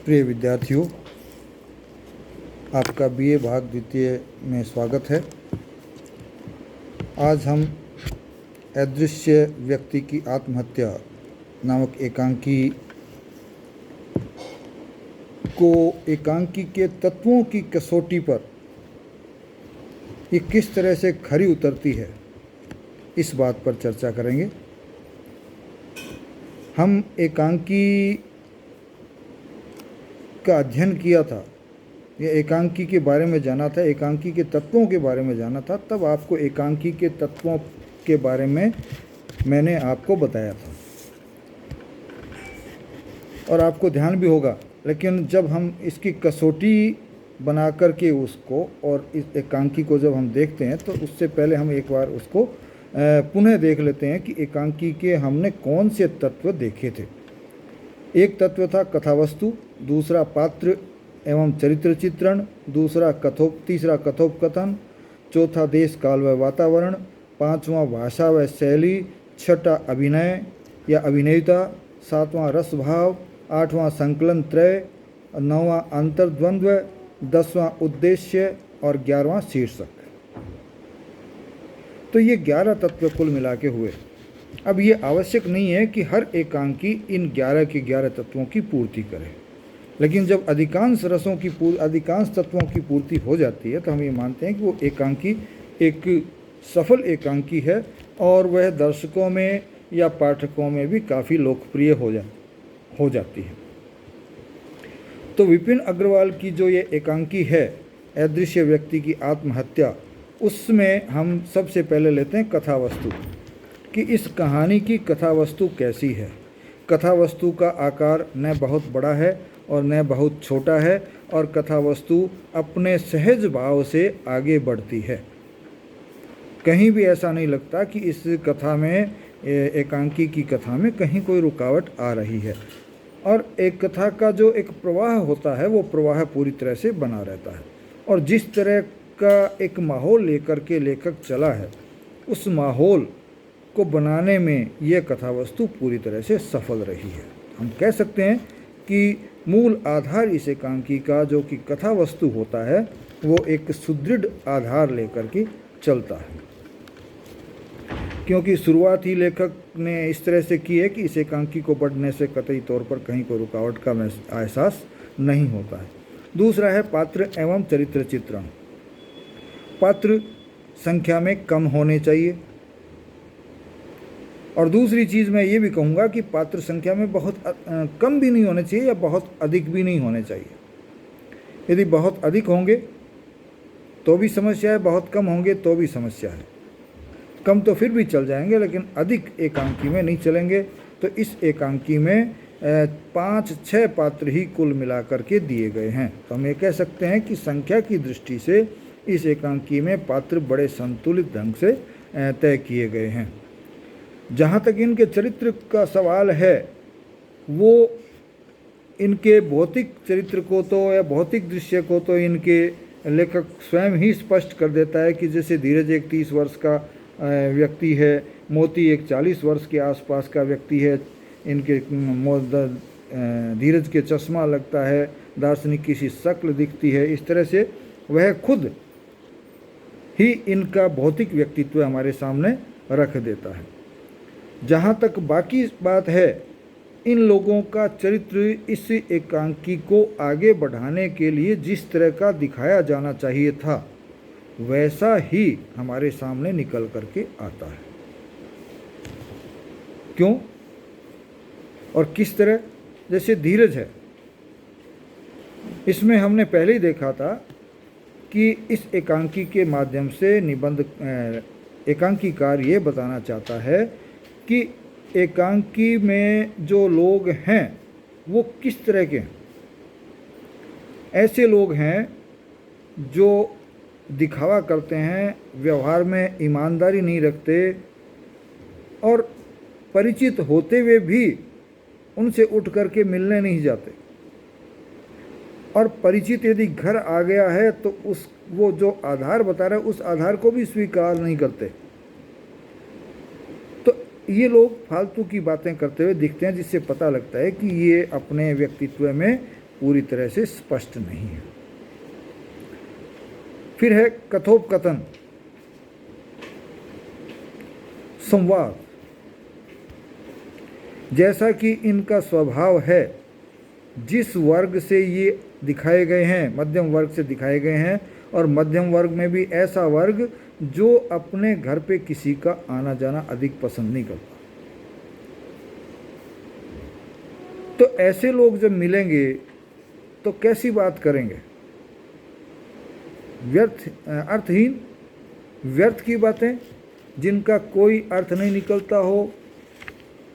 प्रिय विद्यार्थियों, आपका बीए भाग द्वितीय में स्वागत है। आज हम अदृश्य व्यक्ति की आत्महत्या नामक एकांकी के तत्वों की कसौटी पर ये किस तरह से खरी उतरती है, इस बात पर चर्चा करेंगे। हम एकांकी का अध्ययन किया था, ये एकांकी के बारे में जाना था, एकांकी के तत्वों के बारे में जाना था। तब आपको एकांकी के तत्वों के बारे में मैंने आपको बताया था और आपको ध्यान भी होगा। लेकिन जब हम इसकी कसौटी बना कर के उसको और इस एकांकी को जब हम देखते हैं तो उससे पहले हम एक बार उसको पुनः देख लेते हैं कि एकांकी के हमने कौन से तत्व देखे थे। एक तत्व था कथावस्तु, दूसरा पात्र एवं चरित्र चित्रण, तीसरा कथोपकथन, चौथा देश काल व वातावरण, पांचवा भाषा व शैली, छठा अभिनय या अभिनेता, सातवां रस भाव, आठवां संकलन त्रय, नौवां अंतर्द्वंद्व, 10वां उद्देश्य और 11वां शीर्षक। तो ये 11 तत्व कुल मिला के हुए। अब ये आवश्यक नहीं है कि हर एकांकी इन 11 के 11 तत्वों की पूर्ति करे, लेकिन जब अधिकांश तत्वों की पूर्ति हो जाती है तो हम ये मानते हैं कि वो एकांकी एक सफल एकांकी है और वह दर्शकों में या पाठकों में भी काफ़ी लोकप्रिय हो जाती है। तो विपिन अग्रवाल की जो ये एकांकी है, अदृश्य व्यक्ति की आत्महत्या, उसमें हम सबसे पहले लेते हैं कथावस्तु, कि इस कहानी की कथावस्तु कैसी है। कथावस्तु का आकार न बहुत बड़ा है और न बहुत छोटा है और कथावस्तु अपने सहज भाव से आगे बढ़ती है। कहीं भी ऐसा नहीं लगता कि इस कथा में, एकांकी की कथा में कहीं कोई रुकावट आ रही है। और एक कथा का जो एक प्रवाह होता है वो प्रवाह पूरी तरह से बना रहता है। और जिस तरह का एक माहौल लेकर के लेखक चला है, उस माहौल को बनाने में यह कथावस्तु पूरी तरह से सफल रही है। हम कह सकते हैं कि मूल आधार इस एकांकी का जो कि कथावस्तु होता है वो एक सुदृढ़ आधार लेकर के चलता है, क्योंकि शुरुआत ही लेखक ने इस तरह से की है कि इस एकांकी को पढ़ने से कतई तौर पर कहीं कोई रुकावट का एहसास नहीं होता है। दूसरा है पात्र एवं चरित्र चित्रण। पात्र संख्या में कम होने चाहिए और दूसरी चीज़ मैं ये भी कहूँगा कि पात्र संख्या में बहुत कम भी नहीं होने चाहिए या बहुत अधिक भी नहीं होने चाहिए। यदि बहुत अधिक होंगे तो भी समस्या है, बहुत कम होंगे तो भी समस्या है। कम तो फिर भी चल जाएंगे लेकिन अधिक एकांकी में नहीं चलेंगे। तो इस एकांकी में 5-6 पात्र ही कुल मिलाकर के दिए गए हैं। तो हम ये कह सकते हैं कि संख्या की दृष्टि से इस एकांकी में पात्र बड़े संतुलित ढंग से तय किए गए हैं। जहाँ तक इनके चरित्र का सवाल है, वो इनके भौतिक चरित्र को तो या भौतिक दृश्य को तो इनके लेखक स्वयं ही स्पष्ट कर देता है कि जैसे धीरज एक 30 वर्ष का व्यक्ति है, मोती एक 40 वर्ष के आसपास का व्यक्ति है, इनके धीरज के चश्मा लगता है, दार्शनिक की सी शक्ल दिखती है। इस तरह से वह खुद ही इनका भौतिक व्यक्तित्व हमारे सामने रख देता है। जहाँ तक बाकी बात है, इन लोगों का चरित्र इस एकांकी को आगे बढ़ाने के लिए जिस तरह का दिखाया जाना चाहिए था वैसा ही हमारे सामने निकल करके आता है। क्यों और किस तरह? जैसे धीरज है, इसमें हमने पहले ही देखा था कि इस एकांकी के माध्यम से एकांकीकार ये बताना चाहता है कि एकांकी में जो लोग हैं वो किस तरह के हैं। ऐसे लोग हैं जो दिखावा करते हैं, व्यवहार में ईमानदारी नहीं रखते और परिचित होते हुए भी उनसे उठ करके मिलने नहीं जाते, और परिचित यदि घर आ गया है तो वो जो आधार बता रहा है उस आधार को भी स्वीकार नहीं करते। ये लोग फालतू की बातें करते हुए दिखते हैं, जिससे पता लगता है कि ये अपने व्यक्तित्व में पूरी तरह से स्पष्ट नहीं है। फिर है कथोपकथन, संवाद। जैसा कि इनका स्वभाव है, जिस वर्ग से ये दिखाए गए हैं, मध्यम वर्ग से दिखाए गए हैं, और मध्यम वर्ग में भी ऐसा वर्ग जो अपने घर पे किसी का आना जाना अधिक पसंद नहीं करता। तो ऐसे लोग जब मिलेंगे तो कैसी बात करेंगे? अर्थहीन, व्यर्थ की बातें, जिनका कोई अर्थ नहीं निकलता हो,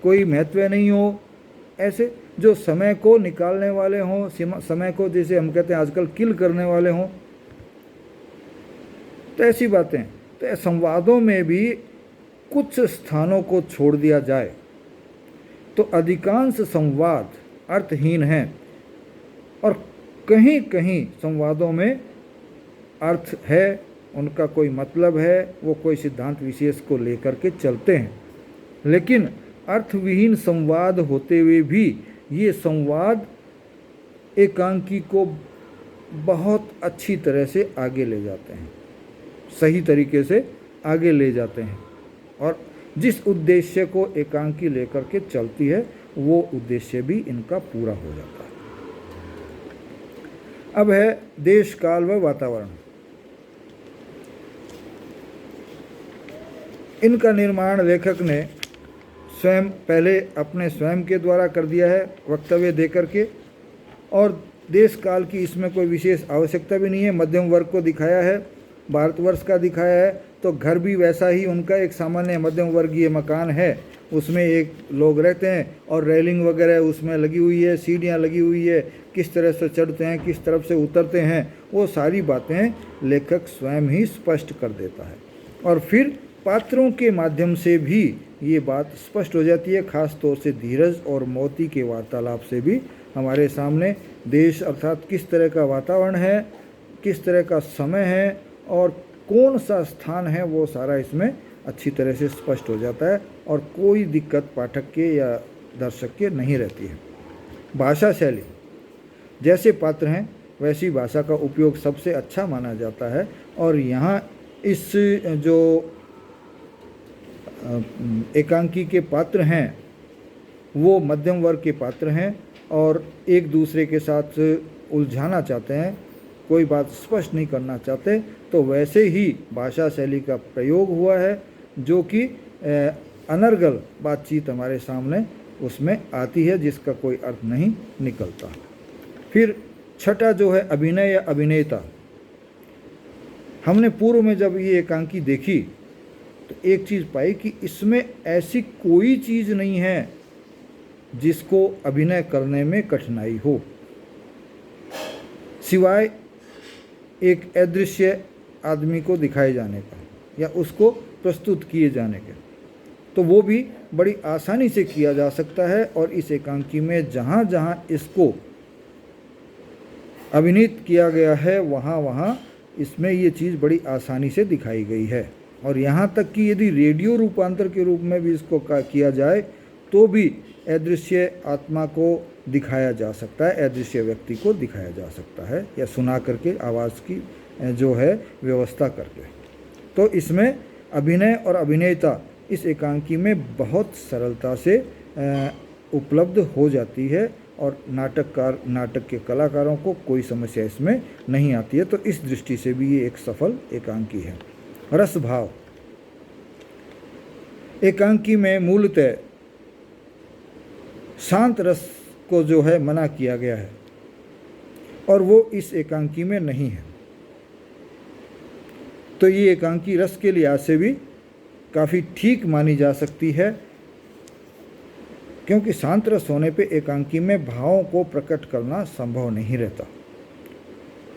कोई महत्व नहीं हो, ऐसे जो समय को निकालने वाले हों, समय को जैसे हम कहते हैं आजकल किल करने वाले हों, तो ऐसी बातें। तो संवादों में भी कुछ स्थानों को छोड़ दिया जाए तो अधिकांश संवाद अर्थहीन हैं, और कहीं कहीं संवादों में अर्थ है, उनका कोई मतलब है, वो कोई सिद्धांत विशेष को लेकर के चलते हैं। लेकिन अर्थविहीन संवाद होते हुए भी ये संवाद एकांकी को बहुत अच्छी तरह से आगे ले जाते हैं, सही तरीके से आगे ले जाते हैं, और जिस उद्देश्य को एकांकी लेकर के चलती है वो उद्देश्य भी इनका पूरा हो जाता है। अब है देश, काल व वातावरण। इनका निर्माण लेखक ने स्वयं पहले अपने स्वयं के द्वारा कर दिया है, वक्तव्य देकर के, और देश काल की इसमें कोई विशेष आवश्यकता भी नहीं है। मध्यम वर्ग को दिखाया है, भारतवर्ष का दिखाया है, तो घर भी वैसा ही उनका एक सामान्य मध्यम वर्गीय मकान है, उसमें एक लोग रहते हैं, और रेलिंग वगैरह उसमें लगी हुई है, सीढ़ियाँ लगी हुई है, किस तरह से चढ़ते हैं, किस तरफ से उतरते हैं, वो सारी बातें लेखक स्वयं ही स्पष्ट कर देता है। और फिर पात्रों के माध्यम से भी ये बात स्पष्ट हो जाती है, खास तौर से धीरज और मोती के वार्तालाप से भी हमारे सामने देश अर्थात किस तरह का वातावरण है, किस तरह का समय है, और कौन सा स्थान है, वो सारा इसमें अच्छी तरह से स्पष्ट हो जाता है, और कोई दिक्कत पाठक के या दर्शक के नहीं रहती है। भाषा शैली, जैसे पात्र हैं वैसी भाषा का उपयोग सबसे अच्छा माना जाता है, और यहाँ इस जो एकांकी के पात्र हैं वो मध्यम वर्ग के पात्र हैं, और एक दूसरे के साथ उलझाना चाहते हैं, कोई बात स्पष्ट नहीं करना चाहते, तो वैसे ही भाषा शैली का प्रयोग हुआ है, जो कि अनर्गल बातचीत हमारे सामने उसमें आती है, जिसका कोई अर्थ नहीं निकलता। फिर छठा जो है अभिनय या अभिनेता। हमने पूर्व में जब ये एकांकी देखी तो एक चीज़ पाई कि इसमें ऐसी कोई चीज़ नहीं है जिसको अभिनय करने में कठिनाई हो, सिवाय एक अदृश्य आदमी को दिखाए जाने का या उसको प्रस्तुत किए जाने के। तो वो भी बड़ी आसानी से किया जा सकता है, और इस एकांकी में जहाँ जहाँ इसको अभिनीत किया गया है वहाँ वहाँ इसमें ये चीज़ बड़ी आसानी से दिखाई गई है। और यहाँ तक कि यदि रेडियो रूपांतर के रूप में भी इसको किया जाए तो भी अदृश्य आत्मा को दिखाया जा सकता है, अदृश्य व्यक्ति को दिखाया जा सकता है, या सुना करके आवाज़ की जो है व्यवस्था करके। तो इसमें अभिनय और अभिनेता इस एकांकी में बहुत सरलता से उपलब्ध हो जाती है, और नाटक के कलाकारों को कोई समस्या इसमें नहीं आती है। तो इस दृष्टि से भी ये एक सफल एकांकी है। रस भाव, एकांकी में मूलतः शांत रस को जो है मना किया गया है, और वो इस एकांकी में नहीं है। तो ये एकांकी रस के लिहाज से भी काफ़ी ठीक मानी जा सकती है, क्योंकि शांत रस होने पे एकांकी में भावों को प्रकट करना संभव नहीं रहता,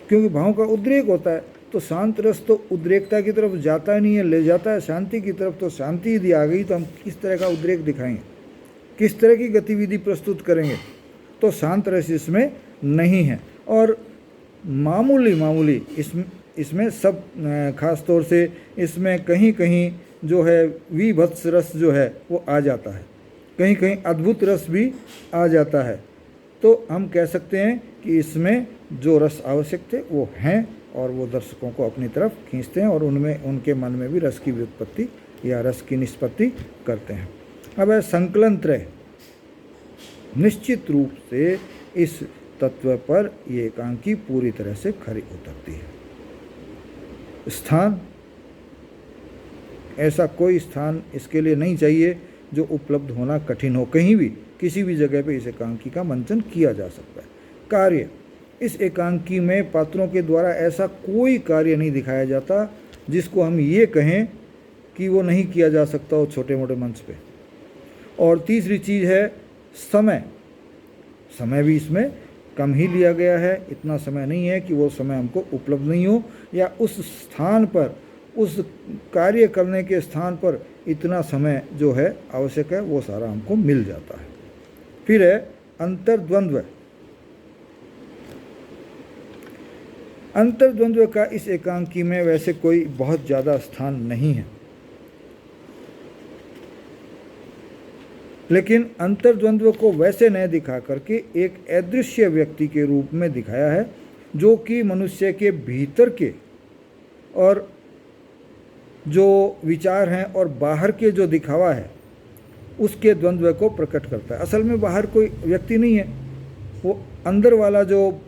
क्योंकि भावों का उद्रेक होता है। तो शांत रस तो उद्रेकता की तरफ जाता ही नहीं है, ले जाता है शांति की तरफ। तो शांति यदि आ गई तो हम किस तरह का उद्रेक दिखाएंगे, किस तरह की गतिविधि प्रस्तुत करेंगे? तो शांत रस इसमें नहीं है। और मामूली इसमें सब खास तौर से इसमें कहीं कहीं जो है विभत्स रस जो है वो आ जाता है, कहीं कहीं अद्भुत रस भी आ जाता है। तो हम कह सकते हैं कि इसमें जो रस आवश्यक थे वो हैं और वो दर्शकों को अपनी तरफ खींचते हैं और उनमें उनके मन में भी रस की व्युत्पत्ति या रस की निष्पत्ति करते हैं। अब है संकलन त्रय। निश्चित रूप से इस तत्व पर ये एकांकी पूरी तरह से खरी उतरती है। स्थान, ऐसा कोई स्थान इसके लिए नहीं चाहिए जो उपलब्ध होना कठिन हो। कहीं भी किसी भी जगह पे इस एकांकी का मंचन किया जा सकता है। कार्य, इस एकांकी में पात्रों के द्वारा ऐसा कोई कार्य नहीं दिखाया जाता जिसको हम ये कहें कि वो नहीं किया जा सकता हो छोटे मोटे मंच पे। और तीसरी चीज़ है समय। समय भी इसमें कम ही लिया गया है, इतना समय नहीं है कि वो समय हमको उपलब्ध नहीं हो या उस स्थान पर, उस कार्य करने के स्थान पर इतना समय जो है आवश्यक है वो सारा हमको मिल जाता है। फिर है अंतर्द्वंद्व। अंतर्द्वंद्व का इस एकांकी में वैसे कोई बहुत ज़्यादा स्थान नहीं है, लेकिन अंतर्द्वंद्व को वैसे न दिखा करके एक अदृश्य व्यक्ति के रूप में दिखाया है जो कि मनुष्य के भीतर के और जो विचार हैं और बाहर के जो दिखावा है उसके द्वंद्व को प्रकट करता है। असल में बाहर कोई व्यक्ति नहीं है, वो अंदर वाला जो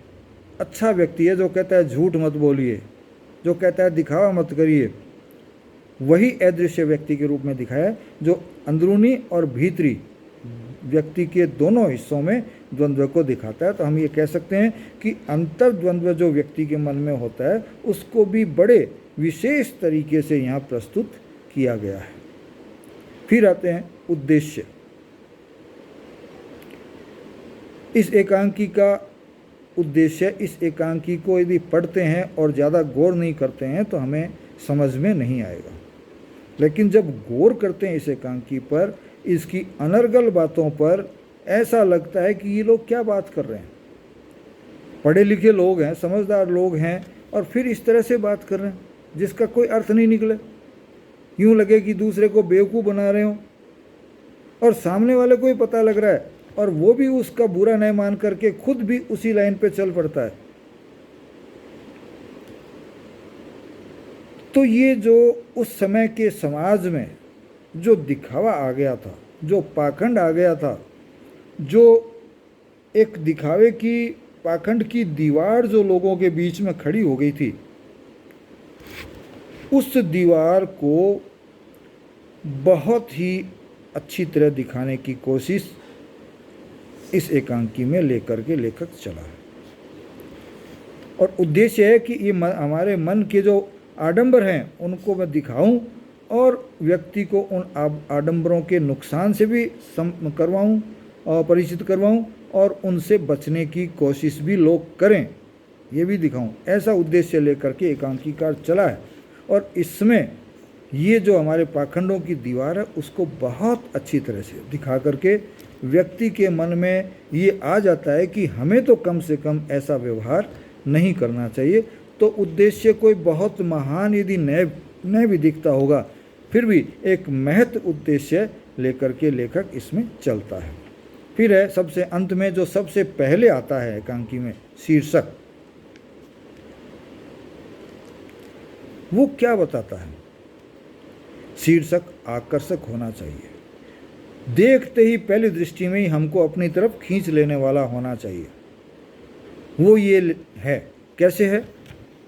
अच्छा व्यक्ति है, जो कहता है झूठ मत बोलिए, जो कहता है दिखावा मत करिए, वही अदृश्य व्यक्ति के रूप में दिखाया है जो अंदरूनी और भीतरी व्यक्ति के दोनों हिस्सों में द्वंद्व को दिखाता है। तो हम ये कह सकते हैं कि अंतर्द्वंद्व जो व्यक्ति के मन में होता है उसको भी बड़े विशेष तरीके से यहाँ प्रस्तुत किया गया है। फिर आते हैं उद्देश्य। इस एकांकी का उद्देश्य, इस एकांकी को यदि पढ़ते हैं और ज़्यादा गौर नहीं करते हैं तो हमें समझ में नहीं आएगा, लेकिन जब गौर करते हैं इस एकांकी पर, इसकी अनर्गल बातों पर, ऐसा लगता है कि ये लोग क्या बात कर रहे हैं। पढ़े लिखे लोग हैं, समझदार लोग हैं और फिर इस तरह से बात कर रहे हैं जिसका कोई अर्थ नहीं निकले। यूँ लगे कि दूसरे को बेवकूफ़ बना रहे हों और सामने वाले को ही पता लग रहा है और वो भी उसका बुरा नहीं मान करके खुद भी उसी लाइन पे चल पड़ता है। तो ये जो उस समय के समाज में जो दिखावा आ गया था, जो पाखंड आ गया था, जो एक दिखावे की, पाखंड की दीवार जो लोगों के बीच में खड़ी हो गई थी, उस दीवार को बहुत ही अच्छी तरह दिखाने की कोशिश इस एकांकी में लेकर के लेखक चला है। और उद्देश्य है कि ये हमारे मन के जो आडंबर हैं उनको मैं दिखाऊं और व्यक्ति को उन आडंबरों के नुकसान से भी करवाऊं और परिचित करवाऊं और उनसे बचने की कोशिश भी लोग करें, ये भी दिखाऊं। ऐसा उद्देश्य लेकर के एकांकीकार चला है और इसमें ये जो हमारे पाखंडों की दीवार है उसको बहुत अच्छी तरह से दिखा करके व्यक्ति के मन में ये आ जाता है कि हमें तो कम से कम ऐसा व्यवहार नहीं करना चाहिए। तो उद्देश्य कोई बहुत महान यदि न भी दिखता होगा, फिर भी एक महत्व उद्देश्य लेकर के लेखक इसमें चलता है। फिर है सबसे अंत में जो सबसे पहले आता है एकांकी में, शीर्षक। वो क्या बताता है? शीर्षक आकर्षक होना चाहिए, देखते ही पहली दृष्टि में ही हमको अपनी तरफ खींच लेने वाला होना चाहिए। वो ये है, कैसे है?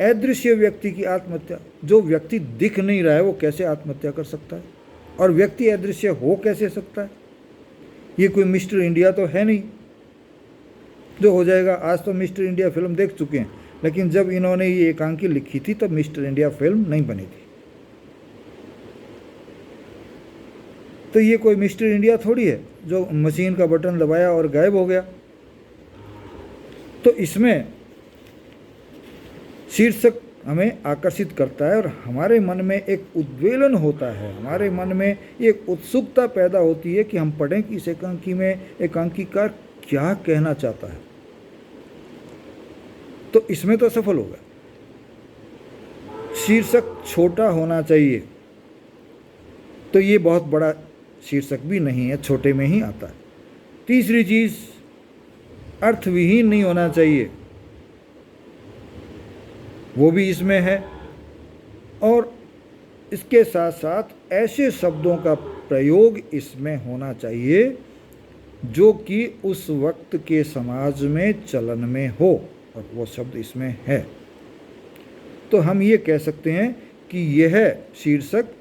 अदृश्य व्यक्ति की आत्महत्या। जो व्यक्ति दिख नहीं रहा है वो कैसे आत्महत्या कर सकता है? और व्यक्ति अदृश्य हो कैसे सकता है? ये कोई मिस्टर इंडिया तो है नहीं जो हो जाएगा। आज तो मिस्टर इंडिया फिल्म देख चुके हैं, लेकिन जब इन्होंने ये एकांकी लिखी थी तब मिस्टर इंडिया फिल्म नहीं बनी थी। तो ये कोई मिस्टर इंडिया थोड़ी है जो मशीन का बटन दबाया और गायब हो गया। तो इसमें शीर्षक हमें आकर्षित करता है और हमारे मन में एक उद्वेलन होता है, हमारे मन में एक उत्सुकता पैदा होती है कि हम पढ़ें कि इस एकांकी में एकांकीकार क्या कहना चाहता है। तो इसमें तो सफल होगा। शीर्षक छोटा होना चाहिए, तो ये बहुत बड़ा शीर्षक भी नहीं है, छोटे में ही आता है। तीसरी चीज़ अर्थविहीन नहीं होना चाहिए, वो भी इसमें है। और इसके साथ साथ ऐसे शब्दों का प्रयोग इसमें होना चाहिए जो कि उस वक्त के समाज में चलन में हो, और वो शब्द इसमें है। तो हम ये कह सकते हैं कि यह शीर्षक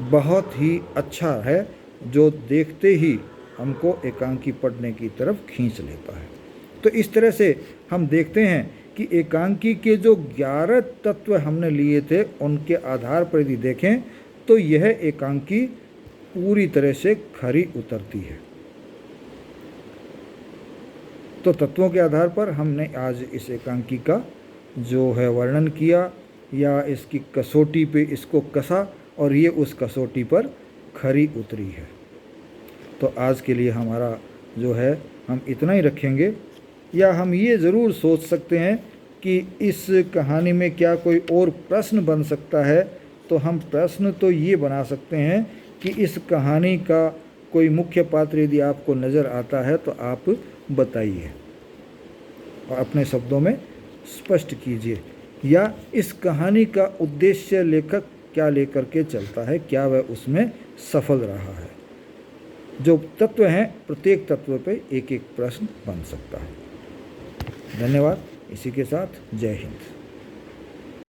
बहुत ही अच्छा है, जो देखते ही हमको एकांकी पढ़ने की तरफ खींच लेता है। तो इस तरह से हम देखते हैं कि एकांकी के जो 11 तत्व हमने लिए थे, उनके आधार पर यदि देखें तो यह एकांकी पूरी तरह से खरी उतरती है। तो तत्वों के आधार पर हमने आज इस एकांकी का जो है वर्णन किया, या इसकी कसौटी पे इसको कसा, और ये उस कसौटी पर खरी उतरी है। तो आज के लिए हमारा जो है हम इतना ही रखेंगे। या हम ये ज़रूर सोच सकते हैं कि इस कहानी में क्या कोई और प्रश्न बन सकता है, तो हम प्रश्न तो ये बना सकते हैं कि इस कहानी का कोई मुख्य पात्र यदि आपको नज़र आता है तो आप बताइए और अपने शब्दों में स्पष्ट कीजिए। या इस कहानी का उद्देश्य लेखक क्या लेकर के चलता है, क्या वह उसमें सफल रहा है। जो तत्व हैं, प्रत्येक तत्व पे एक एक प्रश्न बन सकता है। धन्यवाद। इसी के साथ जय हिंद।